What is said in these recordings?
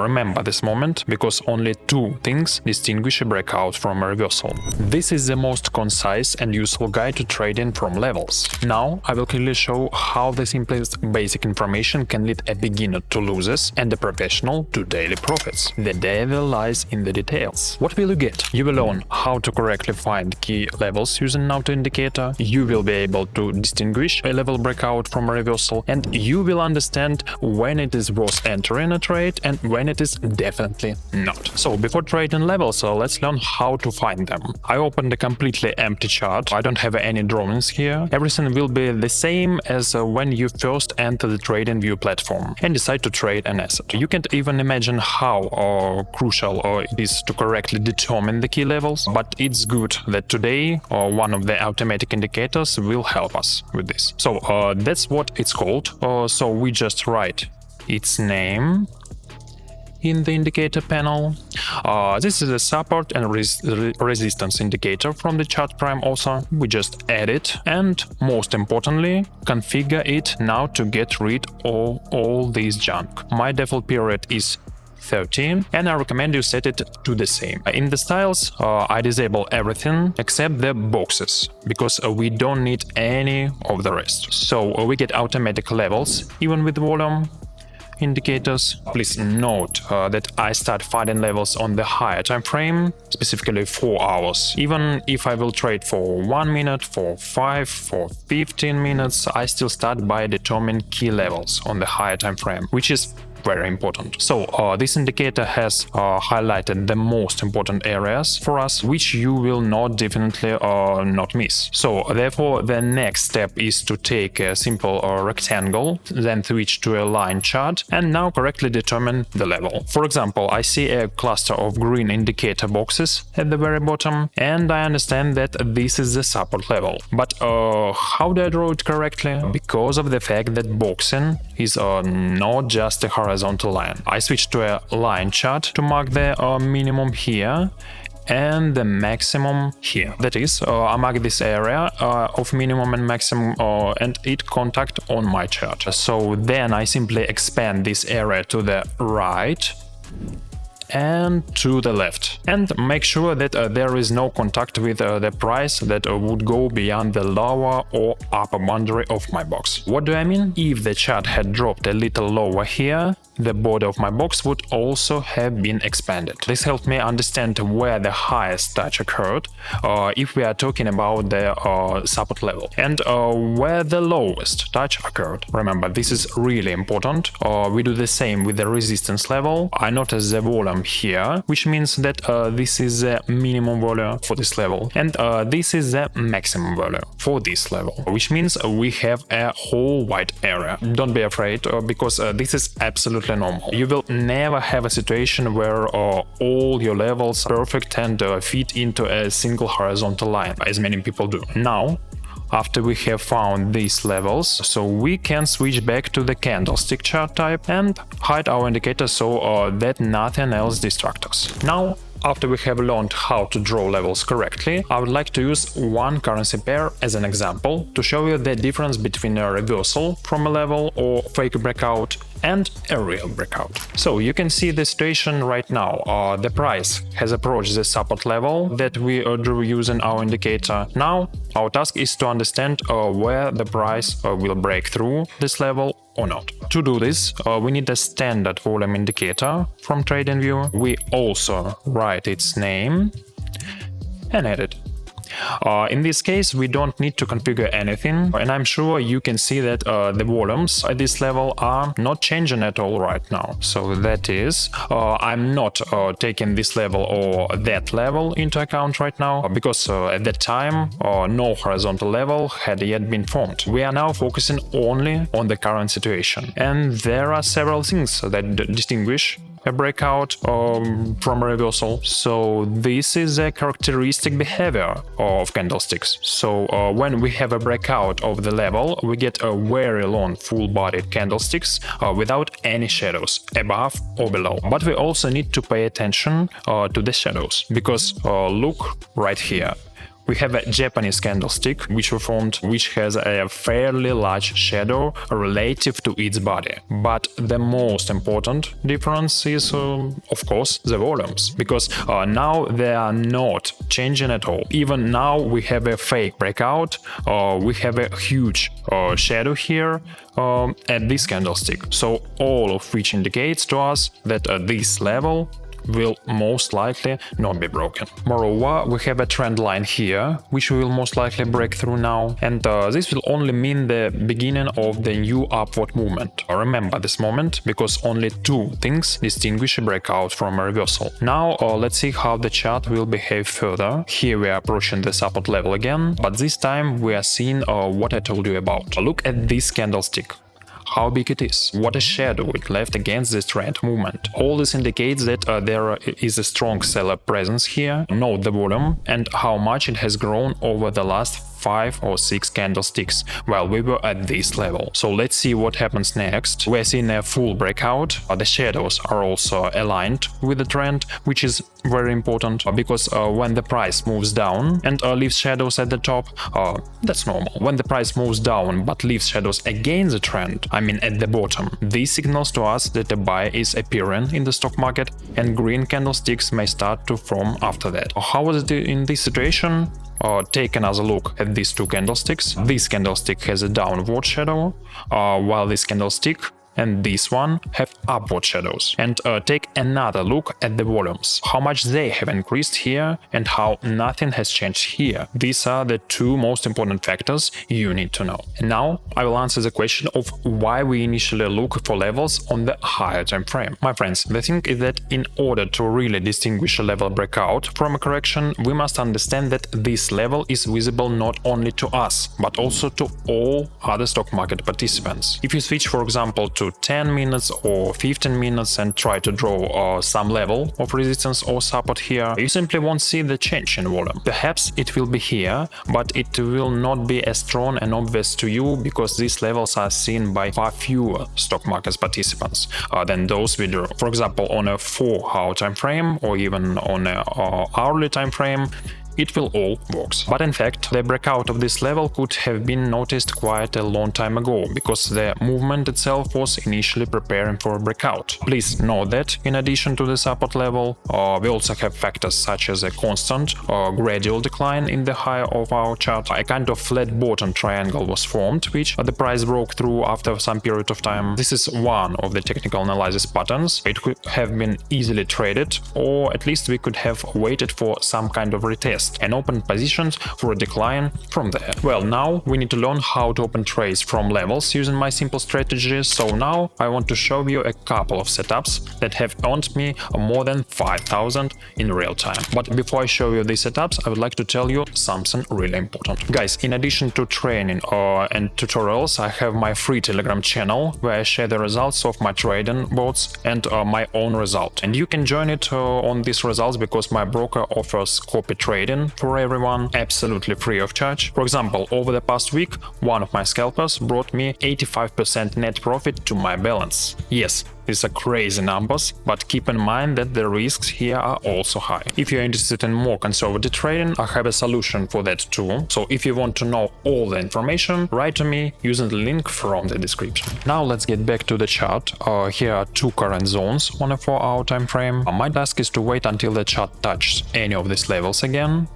Remember this moment, because only two things distinguish a breakout from a reversal. This is the most concise and useful guide to trading from levels. Now I will clearly show how the simplest basic information can lead a beginner to losses and a professional to daily profits. The devil lies in the details. What will you get? You will learn how to correctly find key levels using an auto indicator, you will be able to distinguish a level breakout from a reversal, and you will understand when it is worth entering a trade and when it is definitely not. So before trading levels, let's learn how to find them. I opened a completely empty chart. I don't have any drawings here. Everything will be the same as when you first enter the TradingView platform and decide to trade an asset. You can't even imagine how crucial it is to correctly determine the key levels, but it's good that today one of the automatic indicators will help us with this. So that's what it's called. So we just write its name in the indicator panel. This is a support and resistance indicator from the ChartPrime also. We just add it and, most importantly, configure it now to get rid of all this junk. My default period is 13 and I recommend you set it to the same. In the styles, I disable everything except the boxes, because we don't need any of the rest. So we get automatic levels even with volume indicators. Please note that I start finding levels on the higher time frame, specifically 4 hours. Even if I will trade for 1 minute, for 5, for 15 minutes, I still start by determining key levels on the higher time frame, which is very important. So this indicator has highlighted the most important areas for us, which you will definitely not miss. So therefore the next step is to take a simple rectangle, then switch to a line chart and now correctly determine the level. For example, I see a cluster of green indicator boxes at the very bottom and I understand that this is the support level. But how do I draw it correctly? Because of the fact that boxing is not just a horizontal line. I switch to a line chart to mark the minimum here and the maximum here. That is, I mark this area of minimum and maximum and it contact on my chart. So then I simply expand this area to the right and to the left and make sure that there is no contact with the price that would go beyond the lower or upper boundary of my box. What do I mean? If the chart had dropped a little lower here, the border of my box would also have been expanded. This helped me understand where the highest touch occurred, if we are talking about the support level, and where the lowest touch occurred. Remember, this is really important. We do the same with the resistance level. I notice the volume here, which means that this is the minimum volume for this level, and this is the maximum volume for this level, which means we have a whole wide area. Don't be afraid, because this is absolutely normal. You will never have a situation where all your levels are perfect and fit into a single horizontal line, as many people do. Now, after we have found these levels, so we can switch back to the candlestick chart type and hide our indicator so that nothing else distracts us. Now, after we have learned how to draw levels correctly, I would like to use one currency pair as an example to show you the difference between a reversal from a level or fake breakout and a real breakout. So you can see the situation right now. The price has approached the support level that we drew using our indicator. Now our task is to understand where the price will break through this level or not. To do this, we need a standard volume indicator from TradingView. We also write its name and add it. In this case, we don't need to configure anything, and I'm sure you can see that the volumes at this level are not changing at all right now. So that is, I'm not taking this level or that level into account right now, because at that time no horizontal level had yet been formed. We are now focusing only on the current situation, and there are several things that distinguish a breakout from a reversal. So this is a characteristic behavior of candlesticks. So when we have a breakout of the level, we get a very long full-bodied candlesticks without any shadows above or below. But we also need to pay attention to the shadows, because look right here. we have a Japanese candlestick which we formed, which has a fairly large shadow relative to its body. But the most important difference is, of course, the volumes, because now they are not changing at all. Even now we have a fake breakout, we have a huge shadow here at this candlestick. So all of which indicates to us that this level will most likely not be broken. Moreover, we have a trend line here, which we will most likely break through now, and this will only mean the beginning of the new upward movement. Remember this moment, because only two things distinguish a breakout from a reversal. Now let's see how the chart will behave further. Here we are approaching the support level again, but this time we are seeing what I told you about. Look at this candlestick. How big it is, what a shadow it left against this trend movement. All this indicates that there is a strong seller presence here. Note the volume and how much it has grown over the last 5 or 6 candlesticks while we were at this level. So let's see what happens next. We're seeing a full breakout. The shadows are also aligned with the trend, which is very important because when the price moves down and leaves shadows at the top, that's normal. When the price moves down but leaves shadows against the trend, I mean at the bottom, this signals to us that a buy is appearing in the stock market and green candlesticks may start to form after that. How is it in this situation? Take another look at these two candlesticks. This candlestick has a downward shadow, while this candlestick and this one have upward shadows. And take another look at the volumes, how much they have increased here and how nothing has changed here. These are the two most important factors you need to know. And now I will answer the question of why we initially look for levels on the higher time frame. My friends, the thing is that in order to really distinguish a level breakout from a correction, we must understand that this level is visible not only to us, but also to all other stock market participants. If you switch, for example, to 10 minutes or 15 minutes and try to draw some level of resistance or support here, you simply won't see the change in volume. Perhaps it will be here, but it will not be as strong and obvious to you because these levels are seen by far fewer stock market participants than those we drew. For example, on a 4-hour time frame or even on an hourly time frame, it will all work. But in fact, the breakout of this level could have been noticed quite a long time ago, because the movement itself was initially preparing for a breakout. Please note that in addition to the support level, we also have factors such as a constant or gradual decline in the high of our chart. A kind of flat bottom triangle was formed, which the price broke through after some period of time. This is one of the technical analysis patterns. It could have been easily traded, or at least we could have waited for some kind of retest and open positions for a decline from there. Well, now we need to learn how to open trades from levels using my simple strategy. So now I want to show you a couple of setups that have earned me more than 5,000 in real time. But before I show you these setups, I would like to tell you something really important. Guys, in addition to training and tutorials, I have my free Telegram channel where I share the results of my trading bots and my own result. And you can join it on these results because my broker offers copy trading for everyone absolutely free of charge. For example, over the past week, one of my scalpers brought me 85% net profit to my balance. Yes, these are crazy numbers, but keep in mind that the risks here are also high. If you're interested in more conservative trading, I have a solution for that too. So if you want to know all the information, write to me using the link from the description. Now let's get back to the chart. Here are two current zones on a 4-hour time frame. My task is to wait until the chart touches any of these levels again.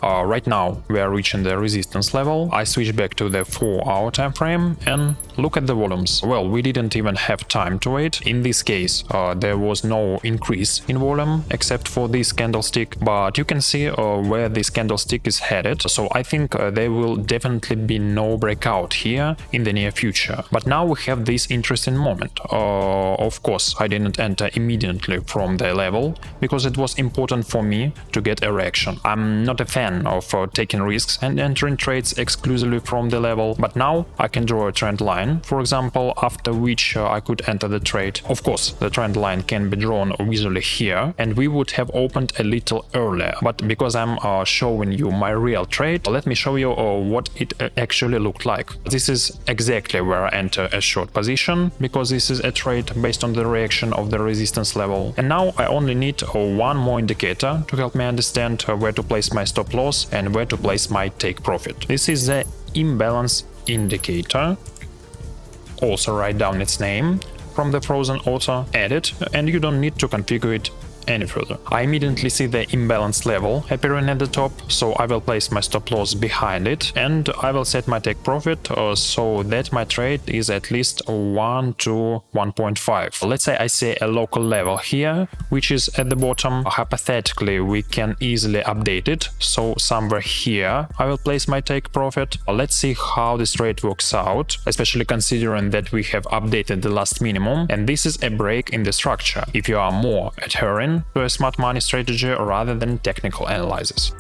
Right now we are reaching the resistance level. I switch back to the 4-hour time frame and look at the volumes. Well, we didn't even have time to wait. In this case, there was no increase in volume except for this candlestick, but you can see where this candlestick is headed. So I think there will definitely be no breakout here in the near future. But now we have this interesting moment. Of course, I didn't enter immediately from the level because it was important for me to get a reaction. I'm not a fan of taking risks and entering trades exclusively from the level, but now I can draw a trend line, for example, after which I could enter the trade. Of course, the trend line can be drawn visually here, and we would have opened a little earlier, but because I'm showing you my real trade, let me show you what it actually looked like. This is exactly where I enter a short position, because this is a trade based on the reaction of the resistance level. And now I only need one more indicator to help me understand where to place my stop loss and where to place my take profit. This is the imbalance indicator. Also write down its name from the frozen author, add it, and you don't need to configure it any further. I immediately see the imbalance level appearing at the top, so I will place my stop loss behind it and I will set my take profit so that my trade is at least 1 to 1.5. Let's say I see a local level here, which is at the bottom. Hypothetically, we can easily update it, so somewhere here I will place my take profit. Let's see how this trade works out, especially considering that we have updated the last minimum, and this is a break in the structure if you are more adhering to a smart money strategy rather than technical analysis.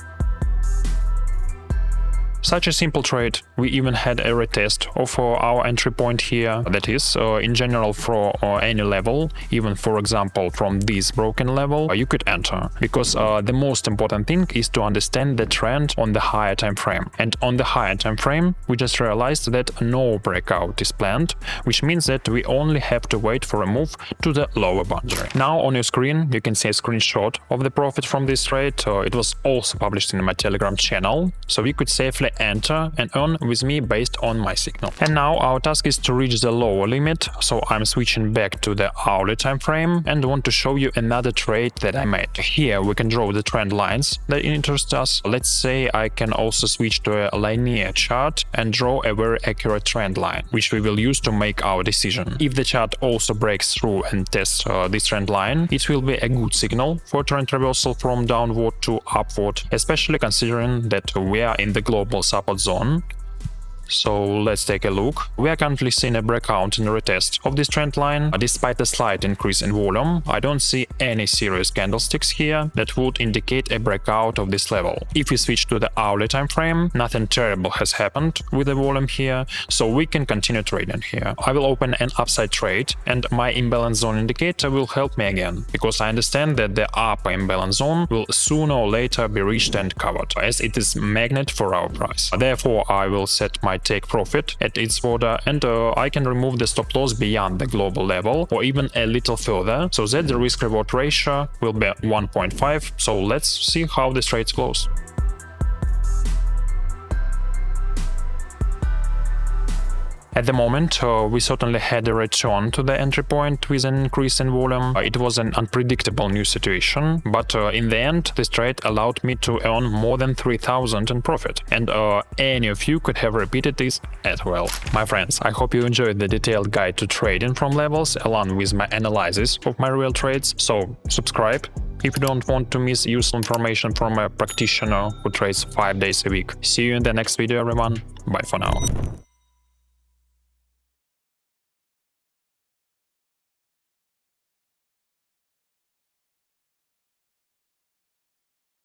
Such a simple trade, we even had a retest of our entry point here, that is, in general for any level, even for example from this broken level, you could enter, because the most important thing is to understand the trend on the higher time frame. And on the higher time frame, we just realized that no breakout is planned, which means that we only have to wait for a move to the lower boundary. Now on your screen, you can see a screenshot of the profit from this trade. It was also published in my Telegram channel, so you could safely enter and earn with me based on my signal. And now our task is to reach the lower limit, so I'm switching back to the hourly time frame and want to show you another trade that I made. Here we can draw the trend lines that interest us. Let's say I can also switch to a linear chart and draw a very accurate trend line, which we will use to make our decision. If the chart also breaks through and tests this trend line, it will be a good signal for trend reversal from downward to upward, especially considering that we are in the global support zone. So let's take a look. We are currently seeing a breakout and a retest of this trend line. Despite a slight increase in volume, I don't see any serious candlesticks here that would indicate a breakout of this level. If we switch to the hourly time frame, nothing terrible has happened with the volume here, so we can continue trading here. I will open an upside trade and my imbalance zone indicator will help me again, because I understand that the upper imbalance zone will sooner or later be reached and covered, as it is magnet for our price. Therefore, I will set my take profit at its border and I can remove the stop loss beyond the global level or even a little further, so that the risk reward ratio will be 1.5. So let's see how this trade close. At the moment, we certainly had a return to the entry point with an increase in volume. It was an unpredictable new situation, but in the end, this trade allowed me to earn more than 3,000 in profit. And any of you could have repeated this as well. My friends, I hope you enjoyed the detailed guide to trading from levels along with my analysis of my real trades. So subscribe if you don't want to miss useful information from a practitioner who trades 5 days a week. See you in the next video, everyone. Bye for now.